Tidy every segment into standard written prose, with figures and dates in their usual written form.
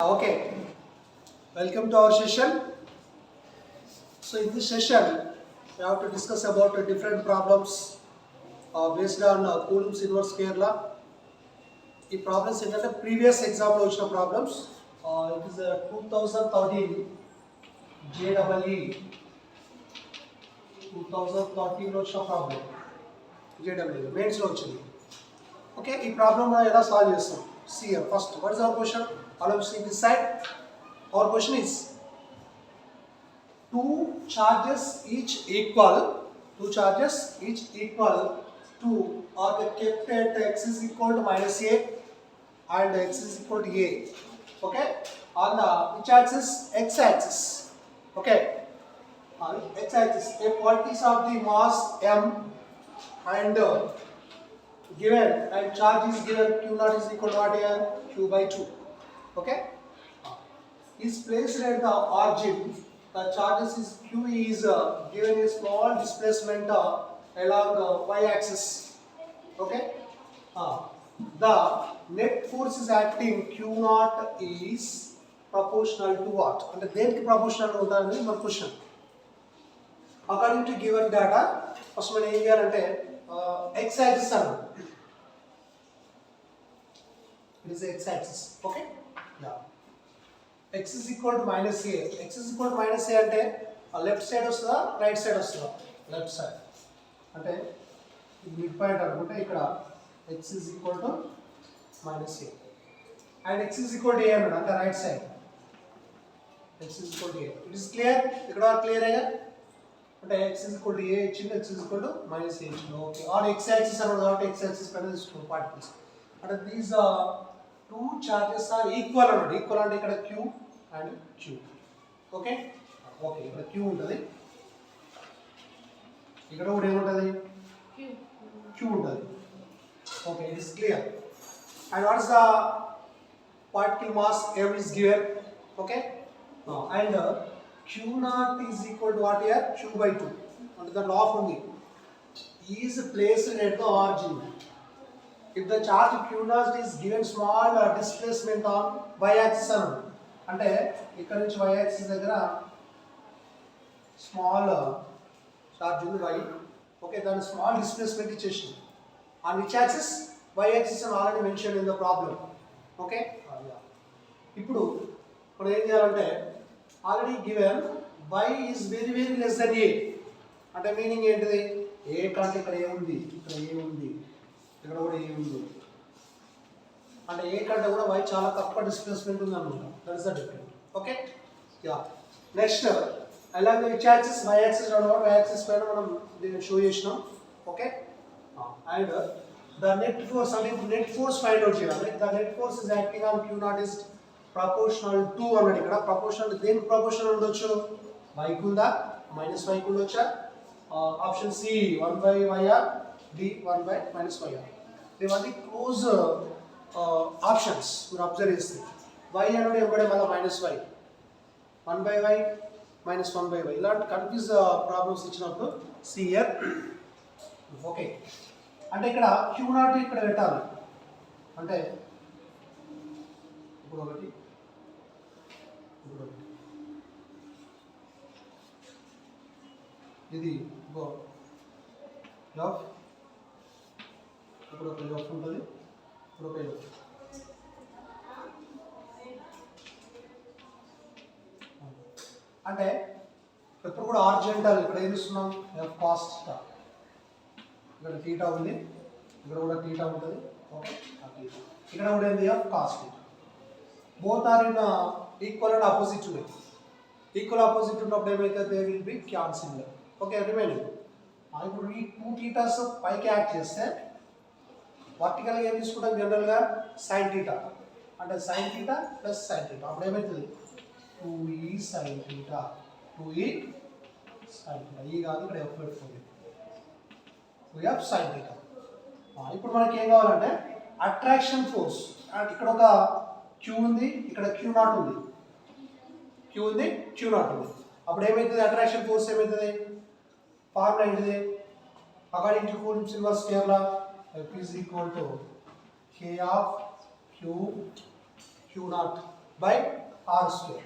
Okay, welcome to our session. So in this session, we have to discuss about different problems based on Coulomb's inverse square law. ఈ problems ఏంటంటే previous ఎగ్జామ్లో వచ్చిన problems. It is 2013 JEE 2013లో వచ్చిన problem JEE మెయిన్స్లో వచ్చింది. Okay, ఈ problem మనం ఎలా సాల్వ్ చేస్తాం? See here, first what is our question? All of us see this side. Our question is two charges each equal to are kept at x is equal to minus a and x is equal to a. Okay, on the which axis? X axis. Okay, on x axis a quantities of the mass m and given and charge is given q naught is equal to what here? Q by 2. Okay, is placed at the origin. The charges is q is given a small displacement along y axis. Okay, the net force is acting q naught is proportional to what? And then proportional ఉందని మన question. According to given data, first మనం ఏం చేయాలంటే x axis అన్నమాట. It is x axis. Okay, yeah. x is equal to minus a. X is equal to minus a అంటే left side వస్తుందా right side వస్తుందా? Left side. అంటే mid point అనుకుంటే ఇక్కడ x is equal to minus a and x is equal to a అన్నాడు అంటే right side. x is equal to a. It is clear? ఇక్కడ clear అయ్యా అంటే x is equal to a ఇచ్చింది, x is equal to minus a ఇచ్చింది. Okay, are x axis అన్నాడు కాబట్టి x axis పైన తీసుకున్నాం పార్టికల్స్. అంటే these two charges are equal అన్నాడు. ఈక్వల్ అంటే ఇక్కడ q and q. Okay okay, ఇక్కడ q ఉంటుంది, ఇక్కడ కూడా ఏముంటుంది? q ఉంటుంది. Okay, it is clear. And what is the particle mass m is given. Okay, and q naught is equal to what here? q by 2. అంటే దాంట్లో of ఉంది. is placed at the origin. If the charge q naught is given small displacement on y axis అన్నాడు అంటే ఇక్కడ నుంచి y axis దగ్గర small charge ఉంది y. Okay, దాని స్మాల్ డిస్ప్లేస్మెంట్ ఇచ్చేసింది. on which axis? y axis అని already mention in the problem. Okay, ఇప్పుడు మనం ఏం చేయాలంటే already given y is very very less than a అంటే మీనింగ్ ఏంటిది? a కంటే ఇక్కడ ఏముంది? ఇక్కడ ఏముంది, ఇక్కడ కూడా ఏముంది అంటే ఏ కంటే కూడా y చాలా తక్కువ డిస్ప్లేస్మెంట్ ఉంది అనమాట. That is the difference. Okay, yeah. Next అలాగే విచ్ యాక్సిస్? y యాక్సిస్ అన్నమాట. y యాక్సిస్ పైన మనం దీన్ని షో చేసినాం. Okay, and the net force అంటే నెట్ ఫోర్స్ ఫైండ్ అవుట్ చేయాలి. The net force is acting on q naught is proportional to అన్నది. ఇక్కడ ప్రపోర్షనల్ దేనికి ప్రపోర్షనల్ ఉండొచ్చు? y కు ఉందా, మైనస్ y కు ఉండొచ్చా? Option C 1/y d 1 - -y. ఇవన్నీ క్లోజ్ ఆప్షన్స్. మీరు అబ్జర్వ్ చేస్తే y అనేది ఎంబడే మళ్ళీ -y 1/y -1/y ఇలాంటి కన్ఫ్యూజ్ ప్రాబ్లమ్స్ ఇచ్చినప్పుడు సి హియర్. ఓకే, అంటే ఇక్కడ q naught ఇక్కడ పెట్టాలి అంటే ఇప్పుడు ఒకటి ఇది ఎఫ్, ఇప్పుడు ఒక ఎఫ్ ఉంటుంది, ఇప్పుడు ఒక ఎఫ్. అంటే ఎప్పుడు కూడా ఆర్జెంటల్ ఇక్కడ ఏం ఇస్తున్నాం? F cos theta. ఇక్కడ థీటా ఉంది, ఇక్కడ కూడా థీటా ఉంటుంది. ఓకే, ఇక్కడ కూడా ఏంది? F cos theta. Both are in equal and opposite ఉన్నాయి. ఈక్వల్ ఆపోజిట్ ఉన్నప్పుడు ఏమైతే they will be cancel. Okay, remaining ఇప్పుడు ఈ టూ థీటాస్ పైకి యాక్ట్ చేస్తే వర్టికల్గా ఏం తీసుకుంటాం? జనరల్గా సైన్ థీటా అంటే sine theta plus sine theta. అప్పుడు ఏమవుతుంది? 2e sin theta. 2e sin theta. ఈ కాదు, ఇక్కడ ఎఫ్ పెట్టుకోండి. 2f sin theta. ఇప్పుడు మనకి ఏం కావాలంటే అట్రాక్షన్ ఫోర్స్. ఇక్కడ ఒక q ఉంది, ఇక్కడ q naught ఉంది, q ఉంది, q naught ఉంది. అప్పుడు ఏమవుతుంది? అట్రాక్షన్ ఫోర్స్ ఏమవుతుంది? ఫార్ములా ఏంటిది? According to coulombs inverse square law F is equal to k of q naught by r square.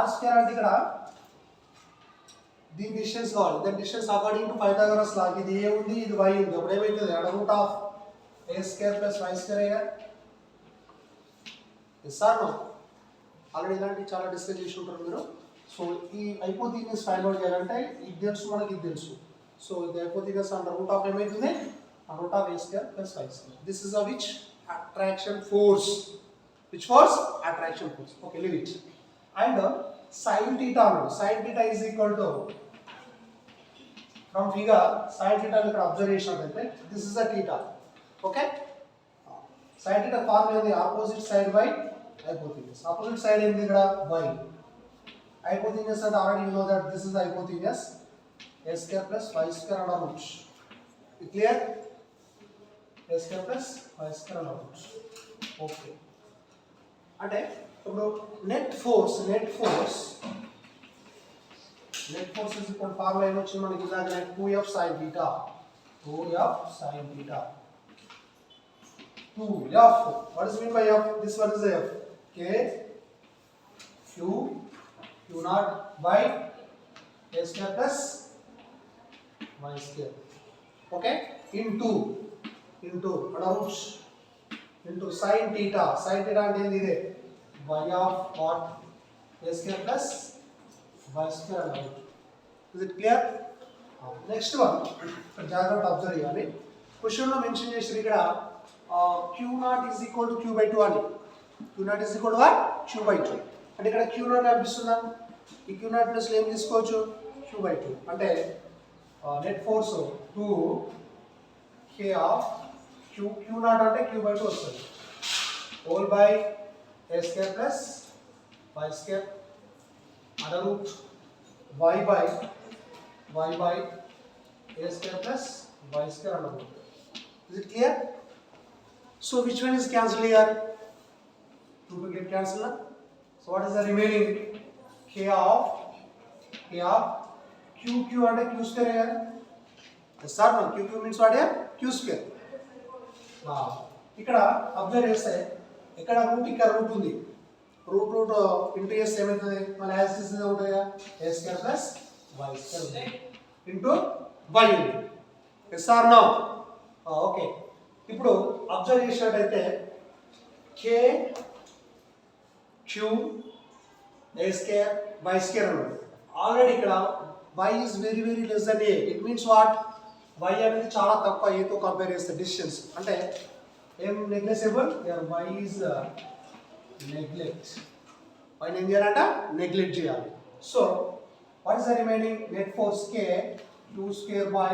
r square అంటే ఇక్కడ దీని డిస్టెన్స్ కావాలి. దాని distance according to Pythagoras law ఇది ఏ ఉంది ఇది y ఉంది. అప్పుడు ఏమవుతుంది under root of a square plus y square అయ్యా. Yes or no? ఆల్రెడీ ఇలాంటి చాలా డిస్కస్ చేసి ఉంటారు మీరు. సో ఈ హైపోథీనస్ ఫైండ్ అవుట్ చేయాలంటే ఇది తెలుసు మనకి ఇది తెలుసు. సో ఇది హైపోథీనస్ అండర్ రూట్ ఆఫ్ ఏమవుతుంది route of a square plus y square. This is a which attraction force. Which force? Attraction force. Okay, leave it. And sin theta no. Sin theta is equal to from figure sin theta ఇక్కడ observe చేసినట్లయితే this is a theta. Okay? Sin theta formula ఏంది? Opposite side by hypotenuse. Opposite side ఏంది ఇక్కడ y. Hypotenuse అంటే already you know that this is the hypotenuse a square plus y square under root. Is clear? a square plus y square under root. Okay. అంటే ఇప్పుడు net force is equal formula ఏమొచ్చింది మనకి ఇలాగ 2f sin theta 2f what is mean by f? This one is the f. K q naught by a square plus y square. Okay, into under root into sin theta అంటే ఏంది ఇదే y of what a square plus y square under root. Is it clear? Next one జాగ్రత్త observe చేయాలి. Question లో mention చేశారు ఇక్కడ q naught is equal to q by 2 అని. q naught is equal to what? q by 2. అంటే ఇక్కడ q naught కనిపిస్తుందా? ఈ q naught ప్లస్ ఏం తీసుకోవచ్చు q by 2 అంటే net force 2 k of q naught అంటే q by 2 వస్తుంది. Whole by a square plus y square under root y by a square plus y square under root. Is it clear? So which one is cancelled here? 2 will get cancelled. So what is the remaining? K of q అంటే q square here. Yes or no? q means what here? q square. ఇక్కడ observe చేస్తే ఇక్కడ route ఇక్కడ route ఉంది. Route into S ఏమవుతుంది మన as is ఉంటాయా a square plus y square into y ఉంది. Yes or no? ఓకే. ఇప్పుడు అబ్జర్వ్ చేసినట్టయితే k q a square y square ఉంది. ఆల్రెడీ ఇక్కడ y is very less than a. It means what? y అనేది చాలా తక్కువ a తో కంపేర్ చేస్తే డిస్టెన్స్ అంటే ఏం negligible here y is neglect. y ఏం చేయాలంట నెగ్లెక్ట్ చేయాలి. So what is the remaining net force k 2 square by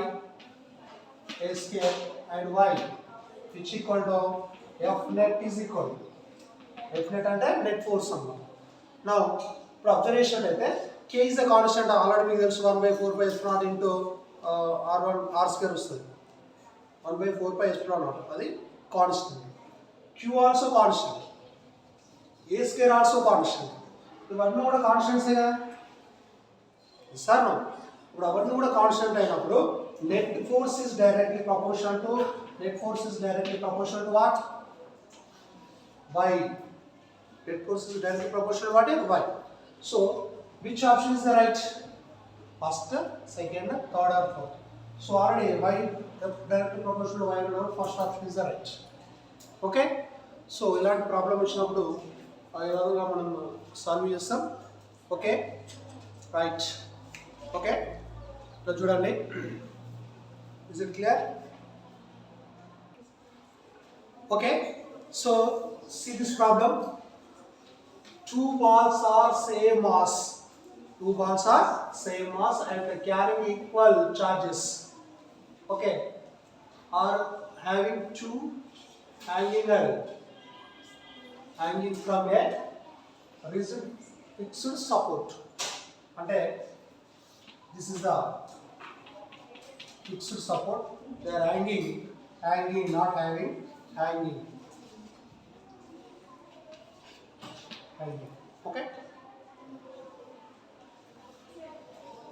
a square and y which equal to f net is equal f net అంటే net force అన్నమాట. now ఇప్పుడు observation అయితే k is a constant already మీకు తెలుసు 1/4 into r1 r square వస్తుంది 1/4 అది constant. q also constant, a square also constant. ఇవన్నీ కూడా కాన్స్టెంట్సే కదా సార్. ఇప్పుడు అవన్నీ కూడా కాన్స్టెంట్ అయినప్పుడు net force is directly proportional to what y. Net force is directly proportional what y. So which option is the right? First, second, third or fourth. So already y directly proportional to y ఉన్నప్పుడు first option is the right. Okay? So ఇలాంటి problem వచ్చినప్పుడు ఆ విధంగా మనం solve చేస్తాం. Okay right. Okay ఇక్కడ చూడండి. Is it clear? Okay, so see this problem. Two balls are same mass and carrying equal charges. Okay, are having two hanging from a rigid fixed support. అంటే this is the fixed support. They are hanging, not hanging. Okay.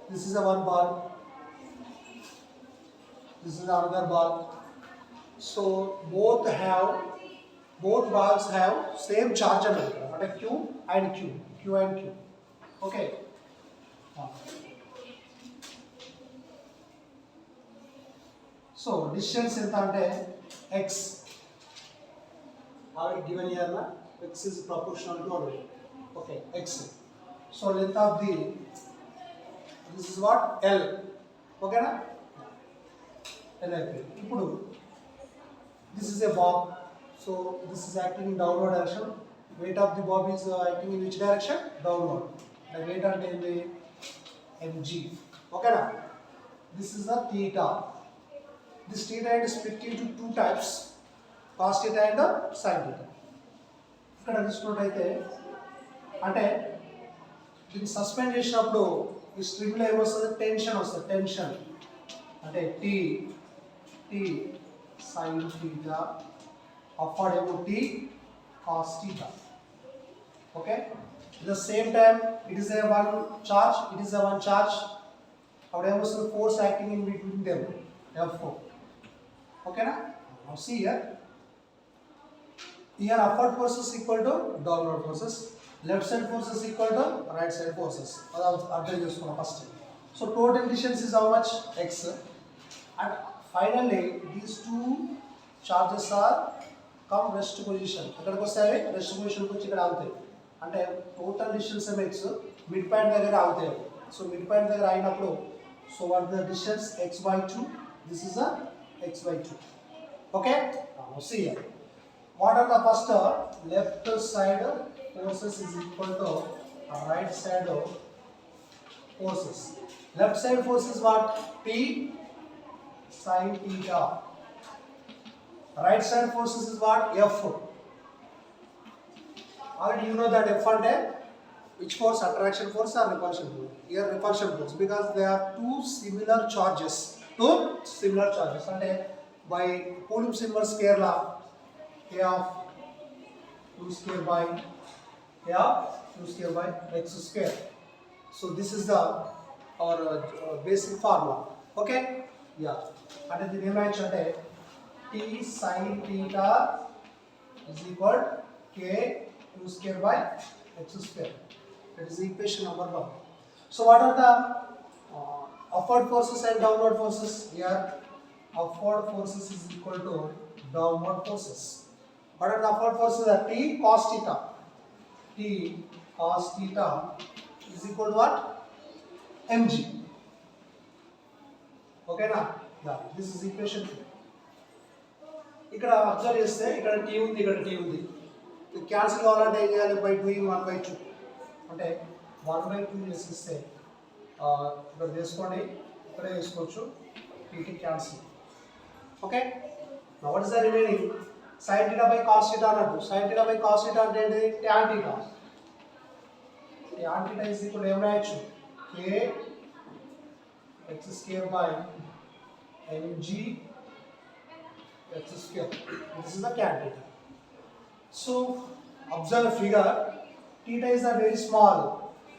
This is a one ball. This is another ball. So both have both balls have same charge and Q and Q and Q. Okay. So distance ఎంత అంటే x already given here na, x is proportional to already. Okay, x. So length of the, this is what, L. Okay na, L అయిపోయింది. ఇప్పుడు this is a bob, so this is acting in downward direction. Weight of the bob is acting in which direction? Downward. The weight అంటే ఏంటి? mg. Okay na, this is the theta. This theta is split into two types, cos theta and sin theta. ఇక్కడ తీసుకున్నట్టయితే అంటే దీన్ని suspend చేసినప్పుడు ఈ స్ట్రింగ్లో ఏమొస్తుంది? Tension వస్తుంది. టెన్షన్ అంటే టీ sin theta, upward ఏమో t cos theta. Okay, at the same time it is a one charge, అప్పుడు ఏమొస్తుంది? Force acting in between them, F4. Okay na, now see here upward forces equal to downward forces, left side forces equal to right side forces. That's అర్థం చేసుకున్నాం first. So total distance is how much? X. And finally these two charges are come rest position. ఎక్కడికి వస్తాయి? Rest పొజిషన్కి వచ్చి ఇక్కడ ఆగుతాయి. అంటే total distance ఏమో x, mid point దగ్గర ఆగుతాయి. సో మిడ్ పాయింట్ దగ్గర అయినప్పుడు, so what the distance? x/2. This is a x/2. Okay, now see here. What are the first? Left side forces is equal to right side forces. Left side force is what? P sin theta. Right side forces is what? F. Already you know that F and A, which force? Attraction force or repulsion force? Here repulsion force, because they are two similar charges. అంటే by Coulomb's inverse square law, A of q square by x square. So this is the our basic formula. Okay, yeah. అంటే దీని ఏమైంది అంటే t sin theta is equal k q square by x square. That is equation number 1. So what are the upward forces and downward forces? Here upward forces is equal to downward forces. What are the upward forces? T cos theta. T cos theta is equal to what? mg. Okay na? Yeah, this is equation 2. ఇక్కడ observe చేస్తే ఇక్కడ t ఉంది, ఇక్కడ t ఉంది. Cancel కావాలంటే ఏం చేయాలి? By doing 1/2. అంటే 1/2 చేసిస్తే ఇక్కడ వేసుకోండి, ఇక్కడే వేసుకోవచ్చు. TT cancel. Okay, now what is the remaining? sin theta by cos theta అన్నట్టు. sin theta by cos theta అంటే ఏంటి? tan theta. tan theta is equal to ఏం రాయొచ్చు? k x square by mg x square. This is the tan theta. So observe figure. Theta is a very small.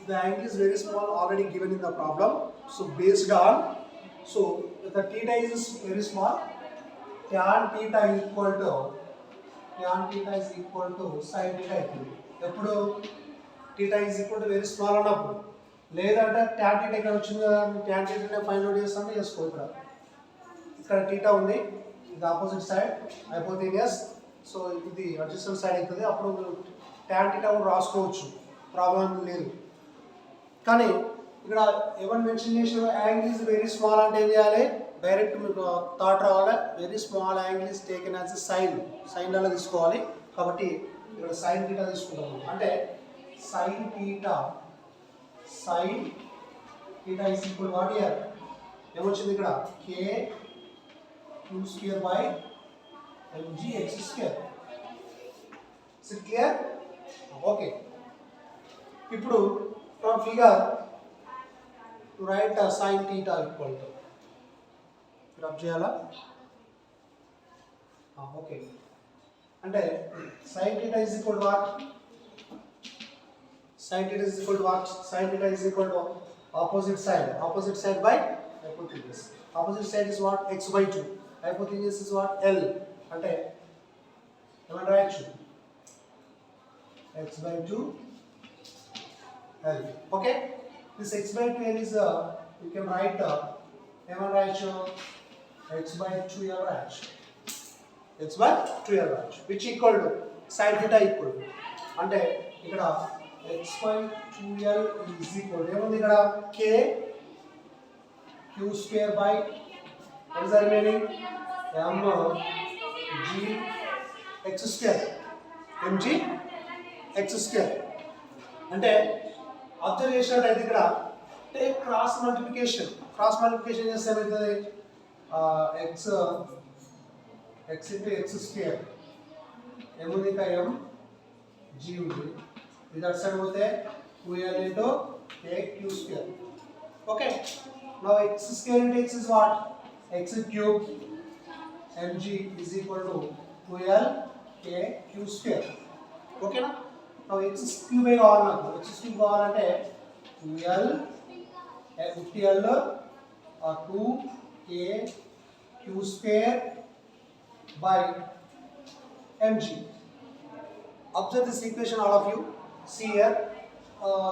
The angle is very small, already given in the problem. So based on, so the theta is very small, tan theta is equal to sin theta. ఎప్పుడు theta is equal to very small అన్నప్పుడు, లేదంటే tan theta ఇక్కడ వచ్చింది కదా, tan theta find out చేస్తాను చేసుకో. ఇక్కడ theta ఉంది, ఇది ఆపోజిట్ సైడ్ హైపోథీనియస్. సో ఇది అడ్జస్టెంట్ సైడ్ అవుతుంది. అప్పుడు tan theta కూడా రాసుకోవచ్చు, ప్రాబ్లం లేదు. కానీ ఇక్కడ ఏమని మెన్షన్ చేసిన? యాంగిల్ ఇస్ వెరీ స్మాల్ అంటే ఏం చేయాలి? డైరెక్ట్ మీకు థాట్ రావాలి. Very small angle is taken as సైన్లలో తీసుకోవాలి. కాబట్టి ఇక్కడ సైన్ థీటా తీసుకుంటాము. అంటే sine theta is equal what? Here ఏమొచ్చింది ఇక్కడ? K Q square by MG X square. Is it clear? Okay, ఇప్పుడు from figure to write sin theta equal to, rub చేయాలా? ఓకే, అంటే sin theta is equal to what? Sin theta is equal to what? Sin theta is equal to opposite side by hypotenuse. Opposite side is what? x/2. Hypotenuse is what? L. అంటే ఏమని రాయొచ్చు x by 2 L. Okay, this x by 2 L is you can write ఏమని రాయొచ్చు x by 2L రాయొచ్చు x by 2L రాయొచ్చు which equal to sin theta equal to అంటే ఇక్కడ x by 2L is equal to ఏముంది ఇక్కడ k q square by what is the remaining m g x square mg x square అంటే observe చేసినట్టయితే ఇక్కడ take cross multiplication చేస్తే ఏమవుతుంది x into x square ఏముంది ఇంకా m g ఉంది ఇది అటు సైడ్ పోతే 2l into k q square. Okay, now x square into x is what x cube mg is equal to 2l k q square. Okay na, now x cube కావాలి నాకు x cube కావాలంటే 2l 2k q square by mg. Observe this equation all of you. See here,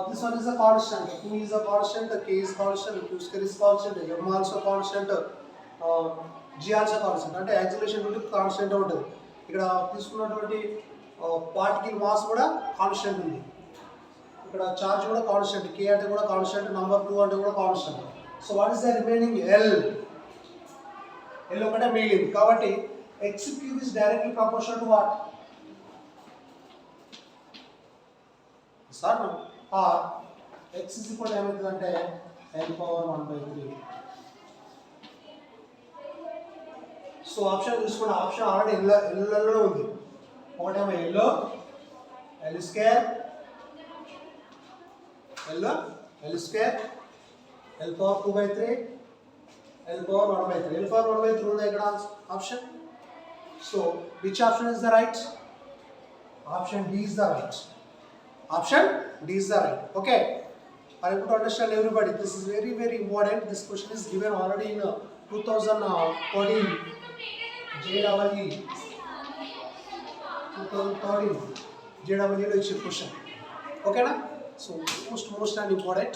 this one is a constant, 2 is a constant, k is constant, q square is constant, m also constant, g also constant. అంటే acceleration నుండి constant ఉంటుంది. ఇక్కడ తీసుకున్నటువంటి particle mass కూడా constant ఉంది. ఇక్కడ charge కూడా constant, k అంటే కూడా కాన్స్టెంట్, నంబర్ 2 అంటే కూడా constant. So what is the remaining l ఒకటే మిగిలింది కాబట్టి x cube is directly proportional to what sir x is equal to ఏమవుతుందంటే n power 1/3. సో ఆప్షన్ చూసుకున్న ఆప్షన్ ఆల్రెడీ ఎల్లలో ఉంది. ఒకటేమో ఎల్లో L square L power 2/3 L power 1/3 L power 1/3 ఉంది ఇక్కడ option. So which option is the right? Option D is the right. Option D is the right. Okay, I want to understand everybody. This is very very important. This question is given already in 2014 JEE 2013 JEE lo ichche question. Okay na? So most and important.